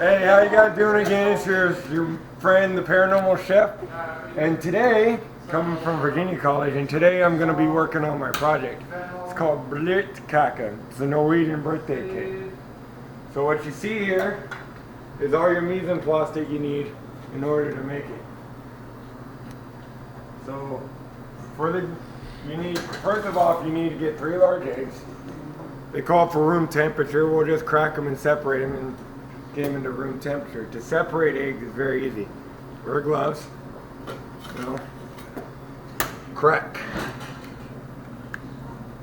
Hey, how you guys doing again? It's your friend, the Paranormal Chef. And today, coming from Virginia College, and today I'm going to be working on my project. It's called Bløtkake. It's a Norwegian birthday cake. So what you see here is all your mise en place that you need in order to make it. So, first of all, you need to get 3 large eggs. They call for room temperature. We'll just crack them and separate them and get them into room temperature. To separate eggs is very easy. Wear gloves. Crack.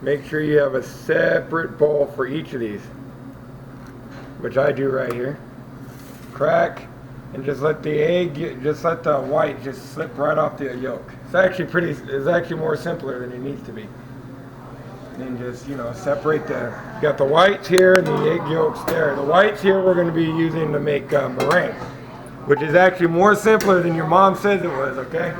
Make sure you have a separate bowl for each of these, which I do right here. Crack, and just let the white just slip right off the yolk. It's actually more simpler than it needs to be. And just, separate you got the whites here and the egg yolks there. The whites here we're going to be using to make meringue, which is actually more simpler than your mom says it was, okay?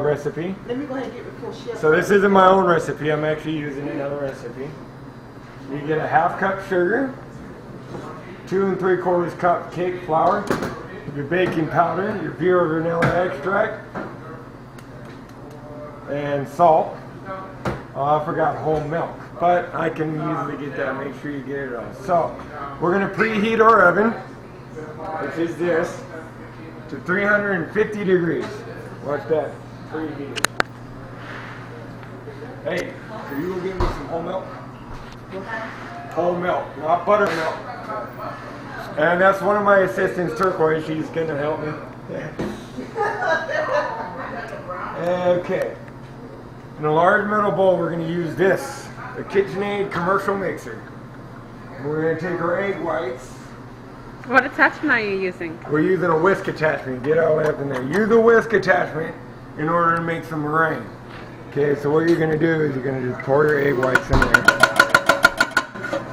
Recipe. Let me go ahead and get the chef. So this isn't my own recipe. I'm actually using another recipe. You get a 1/2 cup sugar, 2 3/4 cup cake flour, your baking powder, your pure vanilla extract, and salt. Oh, I forgot whole milk, but I can easily get that. Make sure you get it all. So we're going to preheat our oven, which is this, to 350 degrees. Watch that. Preheat. Hey, so you will give me some whole milk? Whole milk, not buttermilk. And that's one of my assistants, Turquoise. She's going to help me. Okay. In a large metal bowl, we're going to use this, the KitchenAid commercial mixer. We're going to take our egg whites. What attachment are you using? We're using a whisk attachment. Get all that in there. Use a whisk attachment in order to make some meringue. Okay, so what you're going to do is you're going to just pour your egg whites in there.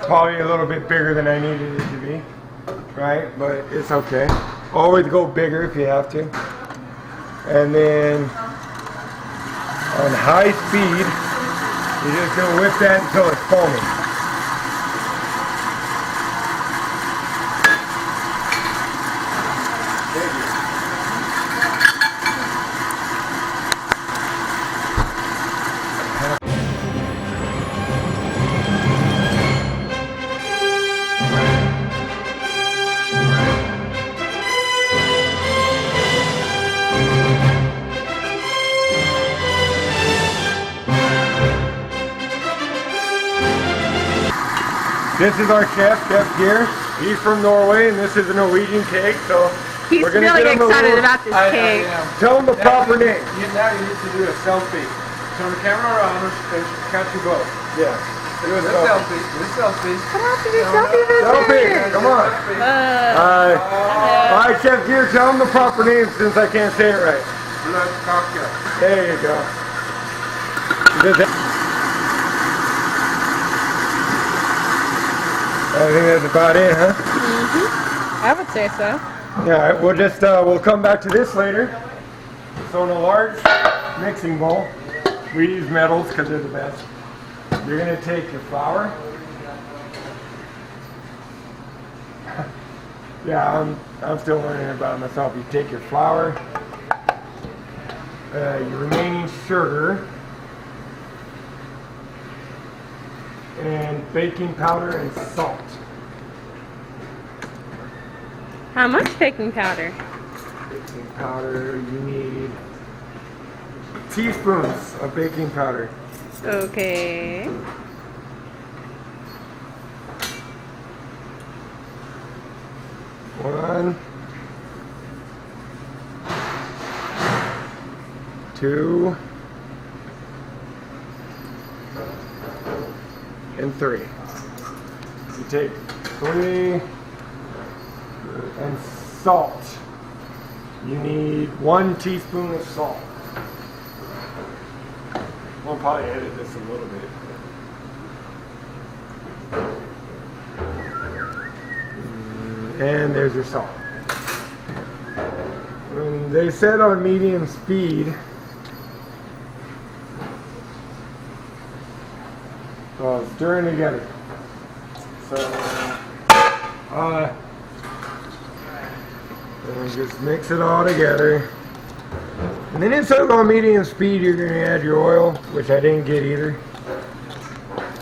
Probably a little bit bigger than I needed it to be, right? But it's okay. Always go bigger if you have to. And then on high speed, you're just going to whip that until it's foaming. This is our chef here. He's from Norway, and this is a Norwegian cake. So he's we're gonna really get him excited about this cake. Tell him the proper name. Now you need to do a selfie. Turn the camera around and catch you both. Yeah. Do a selfie. Do a selfie. What happened to selfie this Selfie. Come on. All right, Chef Gear. Tell him the proper name since I can't say it right. Bløtkake. There you go. I think that's about it, huh? Mm-hmm. I would say so. Yeah, we'll come back to this later. So in a large mixing bowl, we use metals because they're the best. You're going to take your flour. Yeah, I'm still learning about it myself. You take your flour, your remaining sugar, and baking powder and salt. How much baking powder? Baking powder, you need teaspoons of baking powder. Okay. 1, 2, and 3. You take 3 and salt. You need 1 teaspoon of salt. We'll probably edit this a little bit. And there's your salt. And they said on medium speed. Stirring together. So, and just mix it all together. And then it says on medium speed you're going to add your oil, which I didn't get either.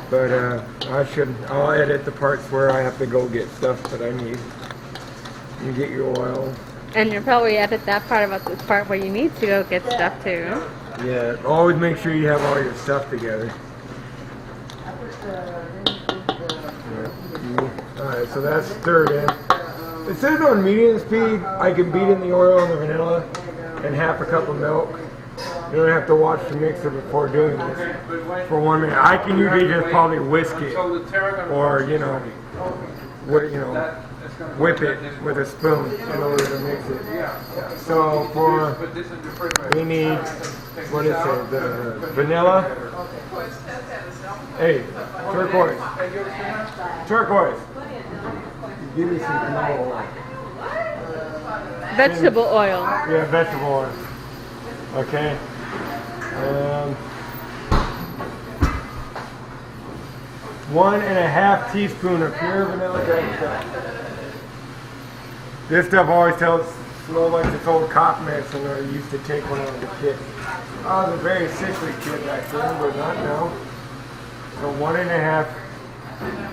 But I'll edit the parts where I have to go get stuff that I need. You get your oil. And you'll probably edit that part about the part where you need to go get stuff too. Yeah, always make sure you have all your stuff together. Alright, so that's stirred in. It says on medium speed, I can beat in the oil and the vanilla and half a cup of milk. You don't have to watch the mixer before doing this for 1 minute. I can usually just probably whisk it or, whip it with a spoon in order to mix it. So we need, what is it, the vanilla. Hey, turquoise. Turquoise. Give me some canola oil. Vegetable oil. Yeah, vegetable oil. Okay. 1.5 teaspoons of pure vanilla extract. This stuff always smells like this old cop medicine that I used to take when I was a kid. I was a very sickly kid back then, but not now. So 1.5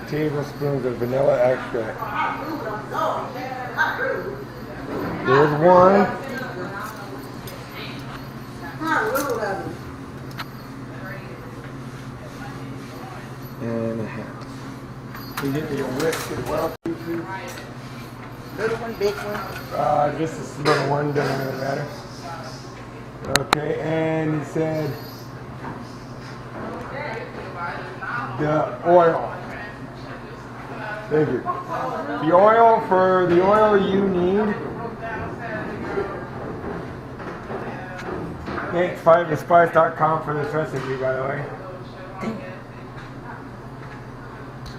tablespoons of vanilla extract. There's one. And a half. You get me a whisk as well, please. Little one, big one? Just this little one, doesn't really matter. Okay, and he said the oil. Thank you. The oil, for the oil you need. Thanks 5thespice.com for this recipe, by the way.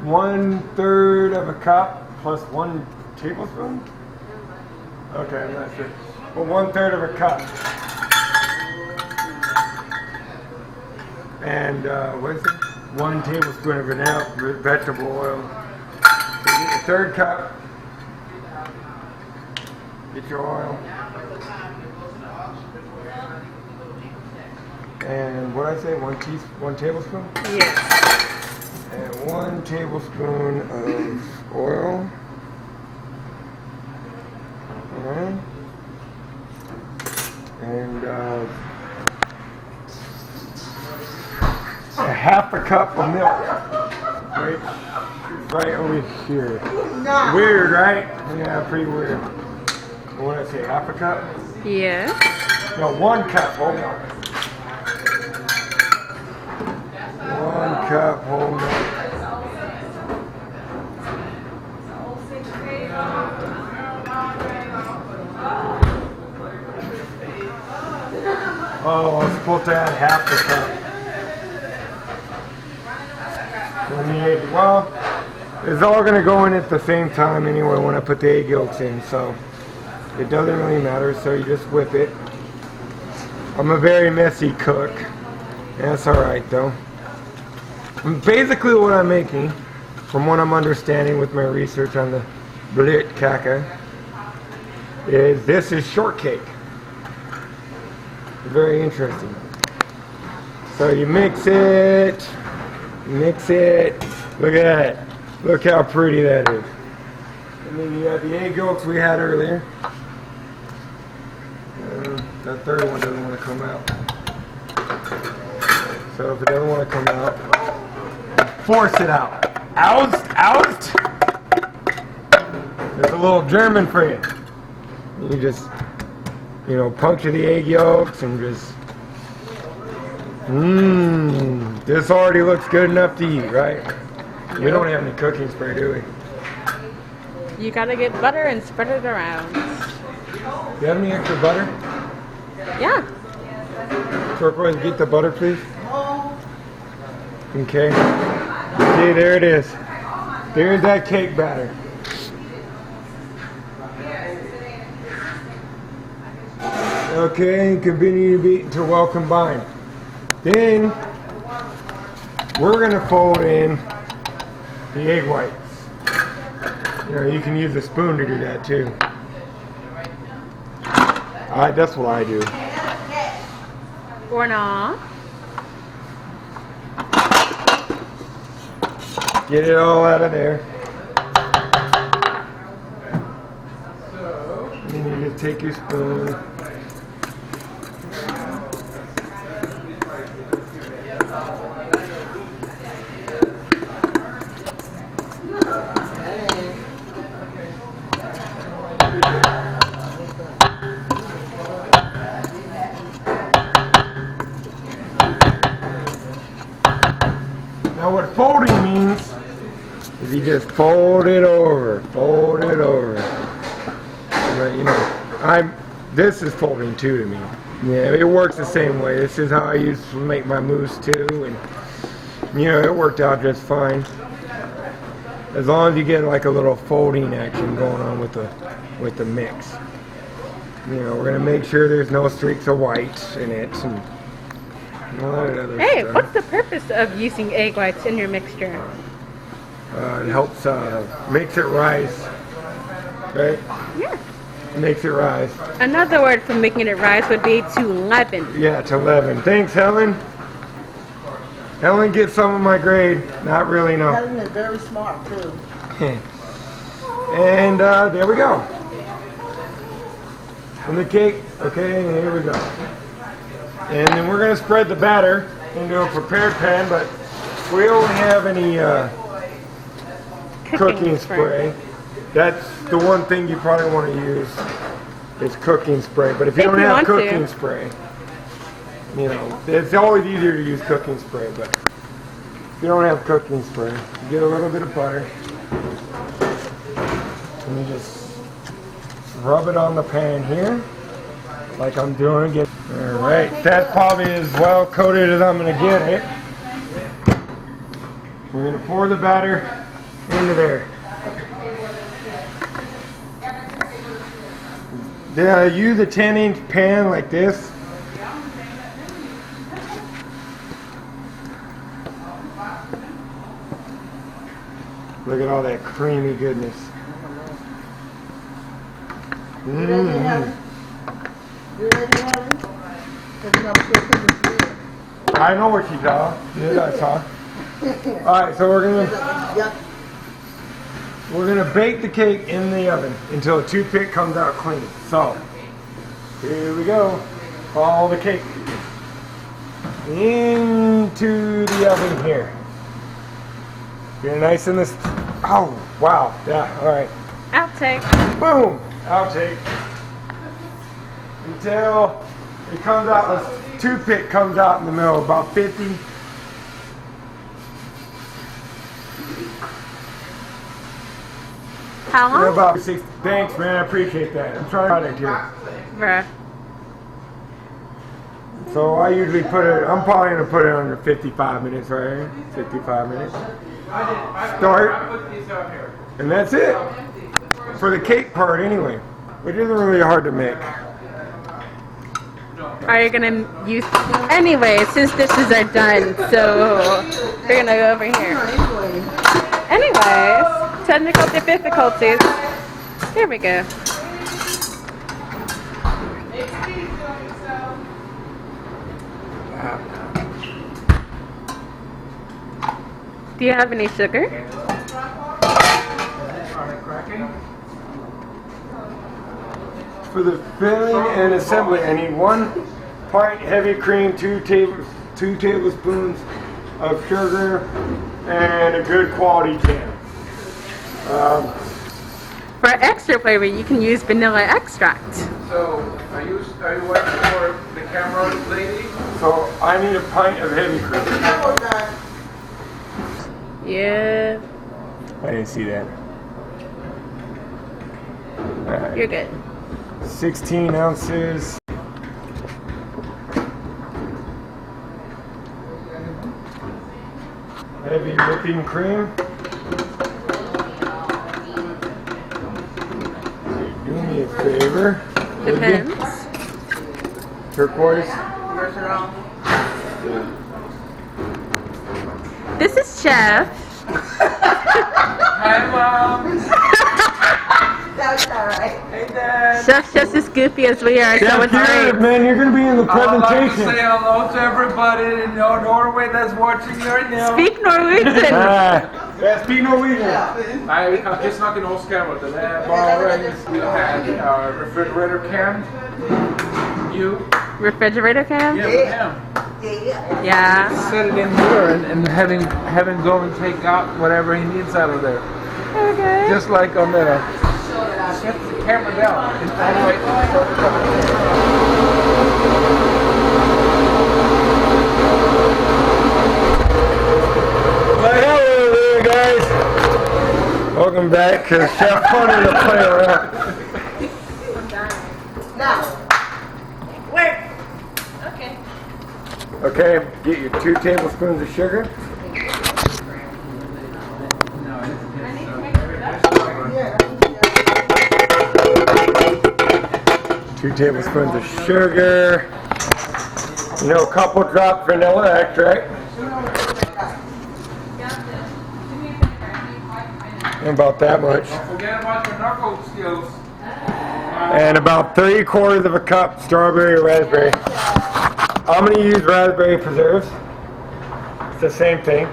1/3 of a cup plus 1 tablespoon? Okay, I'm not sure. Well, 1/3 of a cup. And what is it? 1 tablespoon of vanilla vegetable oil. So you get the 1/3 cup. Get your oil. And what did I say? 1 tablespoon? Yes. And 1 tablespoon of oil. Alright. And a half a cup of milk. Right over here. Weird, right? Yeah, pretty weird. What did I say? Half a cup? Yes. No, 1 cup. Hold on. 1 cup whole milk. Oh, I'm supposed to add half the cup. Well, it's all going to go in at the same time anyway when I put the egg yolks in, so it doesn't really matter, so you just whip it. I'm a very messy cook. That's alright though. Basically what I'm making, from what I'm understanding with my research on the Bløtkake, is this is shortcake. Very interesting. So you mix it. Look at that. Look how pretty that is. And then you have the egg yolks we had earlier. That third one doesn't want to come out. So if it doesn't want to come out, force it out. Oust! There's a little German for you. You just, puncture the egg yolks and just, this already looks good enough to eat, right? We don't have any cooking spray, do we? You gotta get butter and spread it around. Do you have any extra butter? Yeah. Turquoise, get the butter, please. Okay. See, there it is. There's that cake batter. Okay, and continue to beat until well combined. Then we're gonna fold in the egg whites. You know, you can use a spoon to do that too. That's what I do. Or not. Get it all out of there. And then you just take your spoon. Now what folding means is you just fold it over, fold it over. But you know, this is folding too to me. Yeah, it works the same way. This is how I used to make my mousse too, and you know, it worked out just fine. As long as you get like a little folding action going on with the mix. You know, we're gonna make sure there's no streaks of white in it and all that other Hey, stuff. what's the purpose of using egg whites in your mixture? It helps, makes it rise, right? Yeah. Makes it rise. Another word for making it rise would be to leaven. Yeah, to 11. Thanks, Helen. Helen gets some of my grade. Not really, no. Helen is very smart too. And there we go. And the cake, okay, and here we go. And then we're gonna spread the batter into a prepared pan, but we only have any cooking spray. That's the one thing you probably want to use is cooking spray. But if you don't have cooking spray, you know, it's always easier to use cooking spray. But if you don't have cooking spray, you get a little bit of butter and you just rub it on the pan here, like I'm doing. All right, that's probably as well coated as I'm going to get it. We're going to pour the batter into there. Then I use a 10-inch pan like this. Look at all that creamy goodness. You ready, Helen? You ready, Helen? I know what she saw. Yeah, I saw. All right, so we're gonna bake the cake in the oven until a toothpick comes out clean. So here we go. Follow the cake into the oven here. Get nice in this. Oh wow! Yeah. All right. Outtake. Boom. Outtake. Until it comes out. The toothpick comes out in the middle, about 50. How long? About 60. Thanks, man. I appreciate that. I'm trying to do it. Bruh. So I usually I'm probably going to put it under 55 minutes right here. 55 minutes. Start. And that's it. For the cake part anyway. Which isn't really hard to make. Are you gonna use anyway? Since dishes are done, so we're gonna go over here. Anyways, technical difficulties. Here we go. Do you have any sugar? For the filling and assembly, I need 1 pint heavy cream, 2 tablespoons of sugar, and a good quality jam. For extra flavor, you can use vanilla extract. So, are you waiting for the camera lady? So I need a pint of heavy cream. Yeah, I didn't see that. Alright. you're good. 16 ounces. Heavy whipping cream. Do me a favor. Depends. turquoise. Versatile. This is Chef. Hi, Mom. That's alright. Hey, Dad. Chef's just as goofy as we are, so Chef it's Garrett, great. man, you're gonna be in the I would like to presentation. say hello to everybody in Norway that's watching right now. Speak Norwegian. Yeah, speak Norwegian. Nej, vi kan inte snacka norska, men det är bara vi har refrigerator cam. You? Refrigerator cam? Yeah, with him. Yeah. Set it in here and have him go and take out whatever he needs out of there. Okay. Just like on the set the camera down. And all the way. Well, hello there, guys. Welcome back to Chef Funny to Play Around. Now. Wait. Okay. Okay, get your 2 tablespoons of sugar. 2 tablespoons of sugar. You know, a couple drops vanilla extract. About that much. Don't forget about your knuckle skills. And about 3/4 of a cup strawberry or raspberry. I'm going to use raspberry preserves. It's the same thing,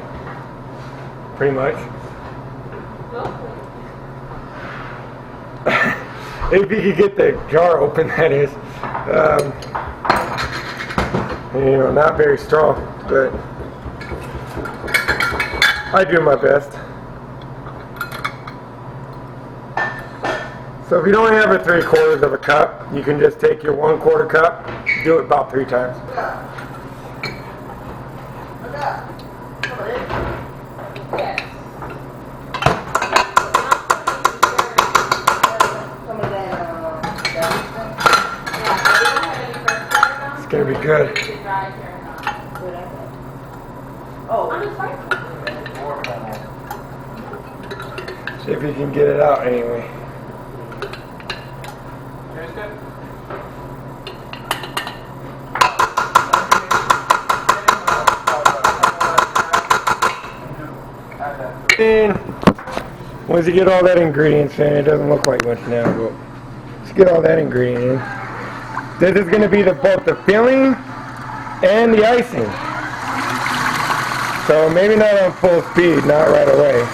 pretty much. If you could get the jar open, that is. You know, not very strong, but I do my best. So if you don't have a 3/4 of a cup, you can just take your 1/4 cup, do it about 3 times. It's gonna be good. See if you can get it out anyway. And once you get all that ingredients in, it doesn't look like much now, but let's get all that ingredient in. This is going to be both the filling and the icing. So maybe not on full speed, not right away.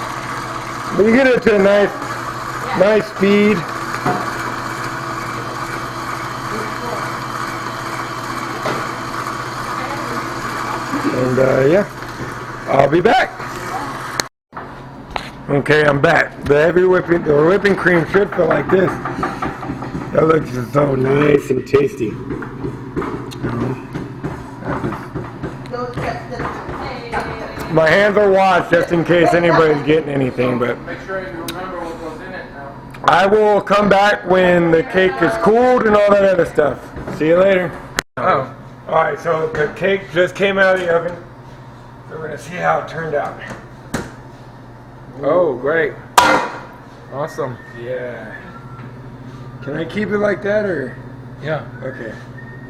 But you get it to a nice speed. And yeah, I'll be back. Okay, I'm back. The whipping cream should feel like this. That looks so nice and tasty. My hands are washed just in case anybody's getting anything, but Make sure you remember what goes in it now. I will come back when the cake is cooled and all that other stuff. See you later. Oh. Alright, so the cake just came out of the oven. So we're going to see how it turned out. Oh, great. Awesome. Yeah. Can I keep it like that or? Yeah. Okay.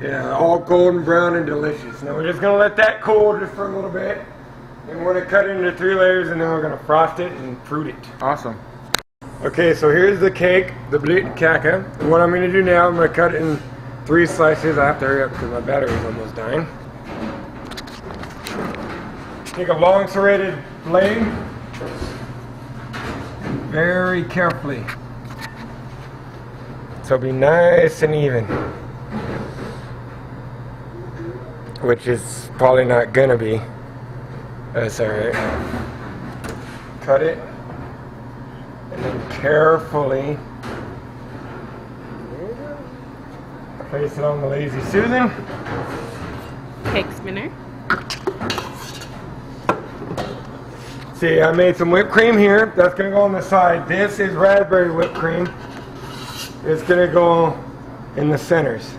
Yeah, all golden brown and delicious. Now we're just going to let that cool just for a little bit. And we're going to cut it into 3 layers and then we're going to frost it and fruit it. Awesome. Okay, so here's the cake, the Bløtkake. What I'm going to do now, I'm going to cut it in 3 slices. I have to hurry up because my battery is almost dying. Take a long serrated blade. Very carefully. So be nice and even. Which is probably not gonna be. That's alright. Cut it. And then carefully place it on the Lazy Susan. Cake spinner. See, I made some whipped cream here. That's going to go on the side. This is raspberry whipped cream. It's going to go in the centers.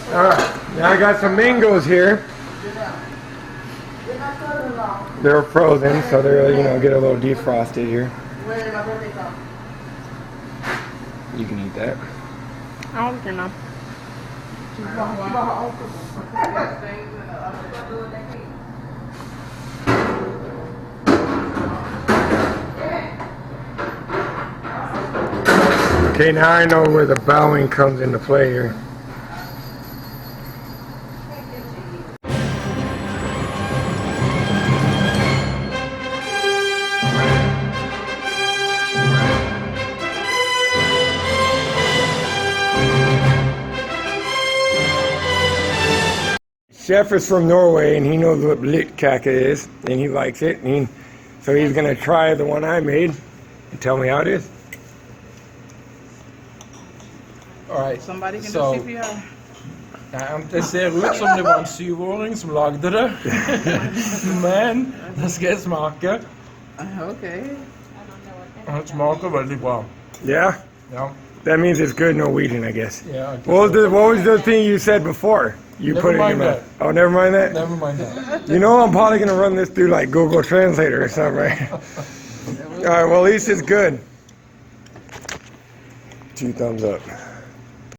Alright, now I got some mangoes here. They're frozen, so they're, you know, get a little defrosted here. You can eat that. I don't know. Okay, now I know where the bowing comes into play here. Chef is from Norway and he knows what Bløtkake is and he likes it. And so he's gonna try the one I made and tell me how it is. Alright, Somebody can so, do CPR. det ser ut som det var en 7-åring som lagde det. Men det skal jeg smake. Okay. Og det smaker veldig bra. Yeah? Ja. That means it's good Norwegian, I guess. Yeah, What was the thing you said before? You Never put it in your mind mouth. Oh, never mind that? Never mind that. You know I'm probably gonna run this through like Google Translator or something, right? Alright, well at least it's good. 2 thumbs up.